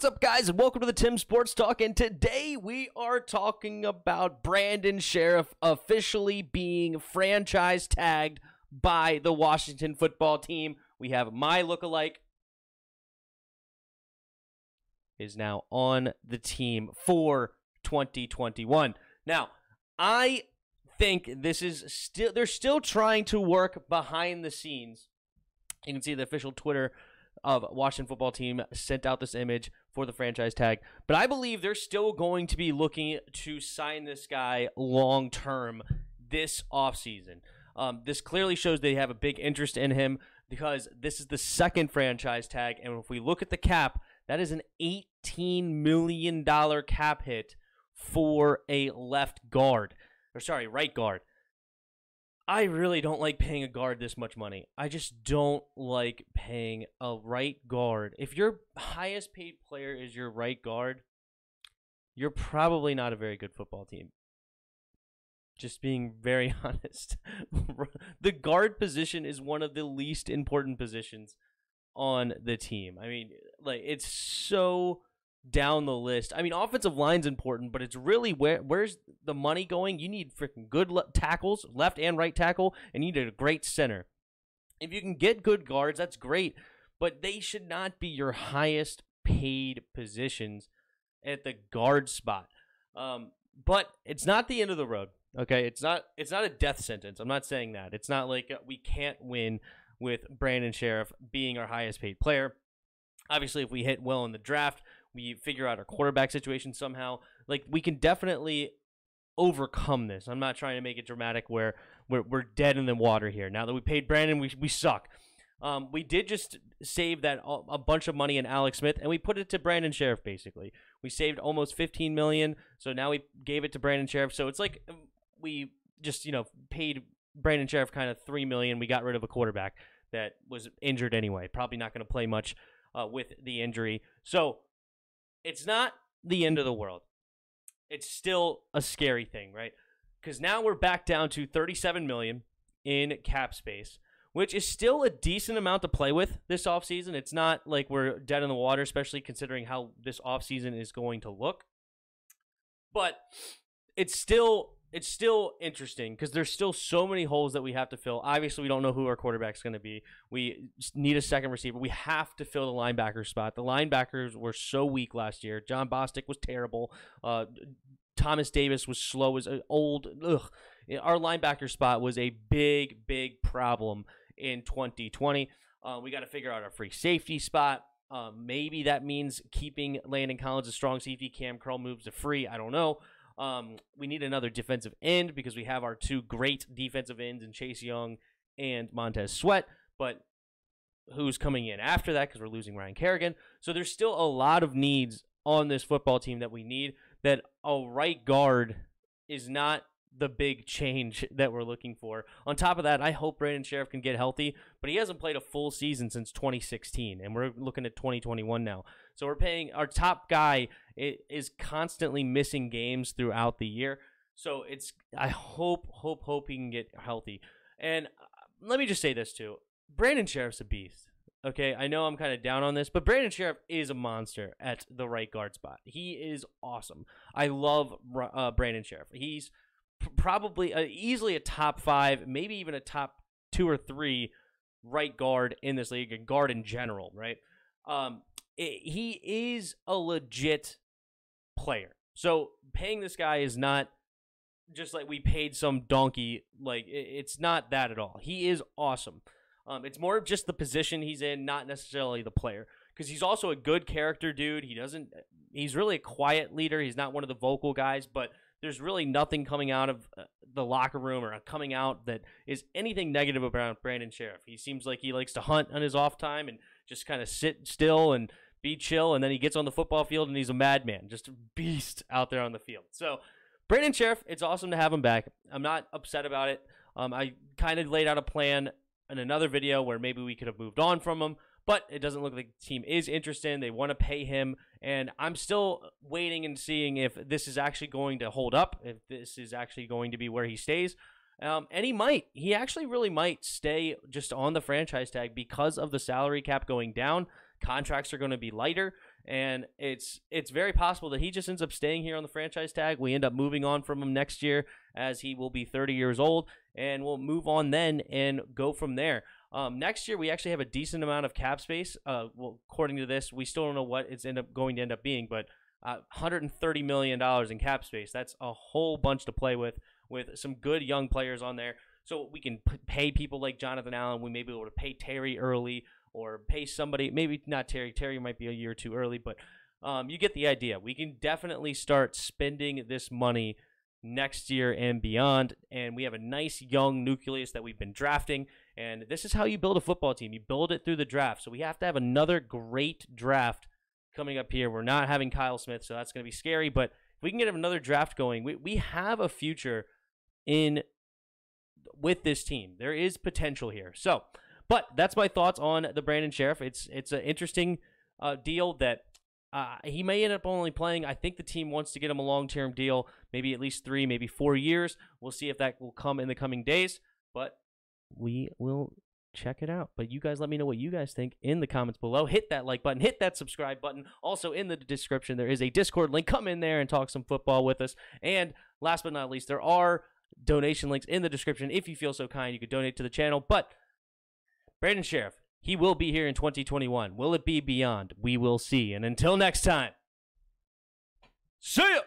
What's up, guys, and welcome to the Tim Sports Talk. And today we are talking about Brandon Scherff officially being franchise tagged by the Washington football team. We have my lookalike is now on the team for 2021. Now, I think this is still, they're still trying to work behind the scenes. You can see the official Twitter of Washington football team sent out this image for the franchise tag. But I believe they're still going to be looking to sign this guy long-term this offseason. This clearly shows they have a big interest in him because this is the second franchise tag. And if we look at the cap, that is an $18 million cap hit for a right guard. I really don't like paying a guard this much money. I just don't like paying a right guard. If your highest paid player is your right guard, you're probably not a very good football team. Just being very honest. The guard position is one of the least important positions on the team. I mean, like, it's so down the list. I mean, offensive line's important, but it's really where's the money going? You need freaking good tackles, left and right tackle, and you need a great center. If you can get good guards, that's great, but they should not be your highest paid positions at the guard spot. But it's not the end of the road. Okay, it's not a death sentence. I'm not saying that. It's not like we can't win with Brandon Scherff being our highest paid player. Obviously, if we hit well in the draft, we figure out our quarterback situation somehow, like, we can definitely overcome this. I'm not trying to make it dramatic where we're dead in the water here. Now that we paid Brandon, we suck. We did just save a bunch of money in Alex Smith, and we put it to Brandon Scherff, basically. We saved almost $15 million, so now we gave it to Brandon Scherff. So it's like we just, paid Brandon Scherff kind of $3 million. We got rid of a quarterback that was injured anyway. Probably not going to play much with the injury. So it's not the end of the world. It's still a scary thing, right? Because now we're back down to $37 million in cap space, which is still a decent amount to play with this offseason. It's not like we're dead in the water, especially considering how this offseason is going to look. But it's still interesting because there's still so many holes that we have to fill. Obviously, we don't know who our quarterback's going to be. We need a second receiver. We have to fill the linebacker spot. The linebackers were so weak last year. John Bostic was terrible. Thomas Davis was slow as old. Ugh. Our linebacker spot was a big, big problem in 2020. We got to figure out our free safety spot. Maybe that means keeping Landon Collins a strong safety. Cam Curl moves to free. I don't know. We need another defensive end because we have our two great defensive ends in Chase Young and Montez Sweat, but who's coming in after that because we're losing Ryan Kerrigan. So there's still a lot of needs on this football team that we need. That a right guard is not the big change that we're looking for. On top of that, I hope Brandon Scherff can get healthy, but he hasn't played a full season since 2016, and we're looking at 2021 now. So we're paying our top guy is constantly missing games throughout the year. So I hope he can get healthy. And let me just say this too. Brandon Scherff's a beast. Okay, I know I'm kind of down on this, but Brandon Scherff is a monster at the right guard spot. He is awesome. I love Brandon Scherff. He's probably easily a top 5, maybe even a top 2 or 3 right guard in this league, a guard in general, right? He is a legit player. So paying this guy is not just like we paid some donkey. Like, it's not that at all. He is awesome. It's more of just the position he's in, not necessarily the player. Because he's also a good character dude. He's really a quiet leader. He's not one of the vocal guys, but there's really nothing coming out of the locker room or coming out that is anything negative about Brandon Scherff. He seems like he likes to hunt on his off time and just kind of sit still and be chill, and then he gets on the football field and he's a madman, just a beast out there on the field. So Brandon Scherff, it's awesome to have him back. I'm not upset about it. I kind of laid out a plan in another video where maybe we could have moved on from him, but it doesn't look like the team is interested. They want to pay him, and I'm still waiting and seeing if this is actually going to hold up, if this is actually going to be where he stays. And he actually really might stay just on the franchise tag because of the salary cap going down. Contracts are going to be lighter, And it's very possible that he just ends up staying here on the franchise tag. We end up moving on from him next year as he will be 30 years old, and we'll move on then and go from there. Next year, we actually have a decent amount of cap space. Well, according to this, we still don't know what it's going to end up being, but $130 million in cap space. That's a whole bunch to play with some good young players on there. So we can pay people like Jonathan Allen. We may be able to pay Terry early or pay somebody, maybe not Terry. Terry might be a year or two early, but you get the idea. We can definitely start spending this money next year and beyond, and we have a nice young nucleus that we've been drafting, and this is how you build a football team. You build it through the draft, so we have to have another great draft coming up here. We're not having Kyle Smith, so that's going to be scary, but if we can get another draft going, we have a future with this team. There is potential here. So, but that's my thoughts on the Brandon Scherff. It's an interesting deal that he may end up only playing. I think the team wants to get him a long-term deal, maybe at least 3, maybe 4 years. We'll see if that will come in the coming days, but we will check it out. But you guys let me know what you guys think in the comments below. Hit that like button, hit that subscribe button. Also in the description, there is a Discord link. Come in there and talk some football with us. And last but not least, there are donation links in the description. If you feel so kind, you could donate to the channel. But Brandon Scherff, he will be here in 2021. Will it be beyond? We will see. And until next time, see ya!